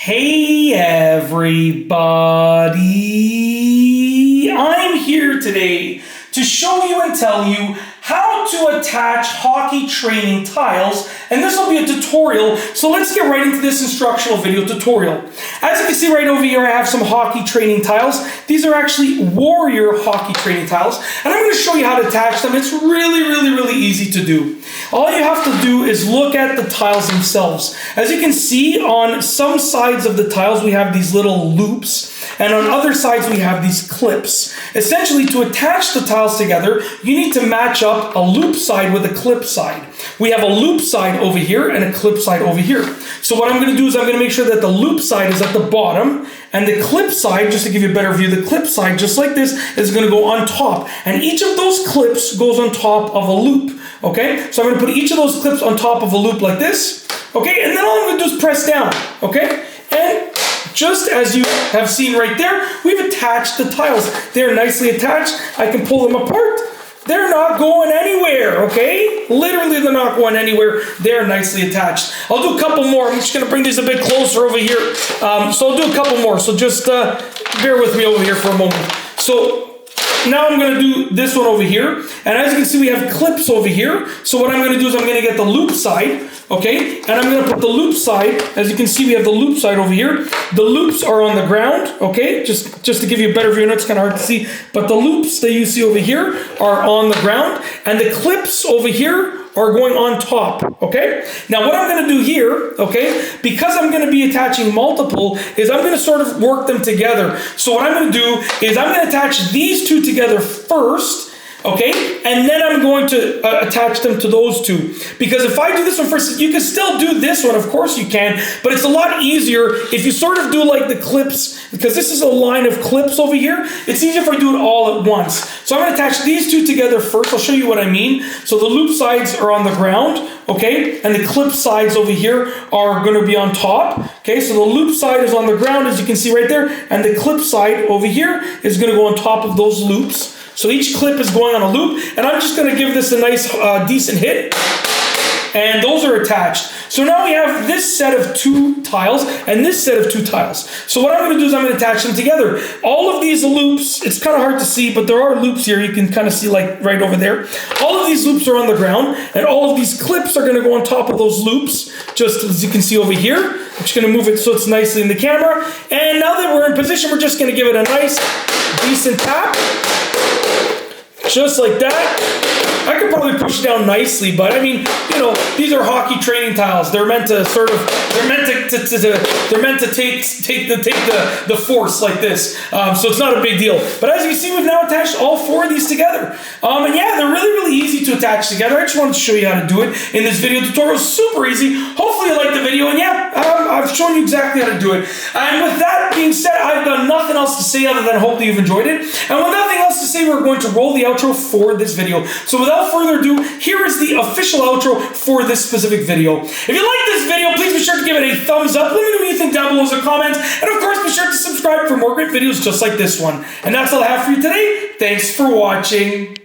Hey everybody, I'm here today to show you and tell you how to attach hockey training tiles, and this will be a tutorial, so let's get right into this instructional video tutorial. As you can see right over here, I have some hockey training tiles. These are actually Warrior hockey training tiles, and I'm going to show you how to attach them. It's really easy to do. All you have to do is look at the tiles themselves. As you can see, on some sides of the tiles we have these little loops, and on other sides we have these clips. Essentially, to attach the tiles together, you need to match up a loop side with a clip side. We have a loop side over here and a clip side over here. So what I'm going to do is I'm going to make sure that the loop side is at the bottom, and the clip side, just to give you a better view, the clip side, just like this, is going to go on top. And each of those clips goes on top of a loop. Okay, so I'm going to put each of those clips on top of a loop like this. Okay, and then all I'm going to do is press down. Okay, and just as you have seen right there, we've attached the tiles. They're nicely attached. I can pull them apart. They're not going anywhere, okay? Literally, they're not going anywhere. They're nicely attached. I'll do a couple more. I'm just going to bring these a bit closer over here. So I'll do a couple more. So just bear with me over here for a moment. So now I'm going to do this one over here. And as you can see, we have clips over here. So what I'm going to do is I'm going to get the loop side, okay? And I'm going to put the loop side. As you can see, we have the loop side over here. The loops are on the ground, okay? Just to give you a better view, I know it's kind of hard to see, but the loops that you see over here are on the ground, and the clips over here are going on top, okay? Now what I'm going to do here, okay, because I'm going to be attaching multiple, is I'm going to sort of work them together. So what I'm going to do is I'm going to attach these two together first, okay, and then I'm going to attach them to those two. Because if I do this one first, you can still do this one, of course you can, but it's a lot easier if you sort of do like the clips, because this is a line of clips over here. It's easier if I do it all at once. So I'm going to attach these two together first. I'll show you what I mean. So the loop sides are on the ground, okay, and the clip sides over here are going to be on top. Okay, so the loop side is on the ground, as you can see right there, and the clip side over here is going to go on top of those loops. So each clip is going on a loop, and I'm just going to give this a nice, decent hit, and those are attached. So now we have this set of two tiles and this set of two tiles. So what I'm going to do is I'm going to attach them together. All of these loops, it's kind of hard to see, but there are loops here. You can kind of see like right over there. All of these loops are on the ground, and all of these clips are going to go on top of those loops, just as you can see over here. I'm just going to move it so it's nicely in the camera. And now that we're in position, we're just going to give it a nice, decent tap. Just like that. I could probably push down nicely, but I mean, you know, these are hockey training tiles. They're meant to sort of, they're meant to take the force like this. So it's not a big deal. But as you can see, we've now attached all four of these together. And yeah, they're really easy to attach together. I just wanted to show you how to do it in this video tutorial. Super easy. Hopefully you liked the video, and yeah, I've shown you exactly how to do it. And with that being said, I've got nothing else to say other than hopefully you've enjoyed it. And with nothing else to say, we're going to roll the outro for this video. So without further ado, here is the official outro for this specific video. If you like this video, please be sure to give it a thumbs up. Let me know what you think down below as a comment. And of course, be sure to subscribe for more great videos just like this one. And that's all I have for you today. Thanks for watching.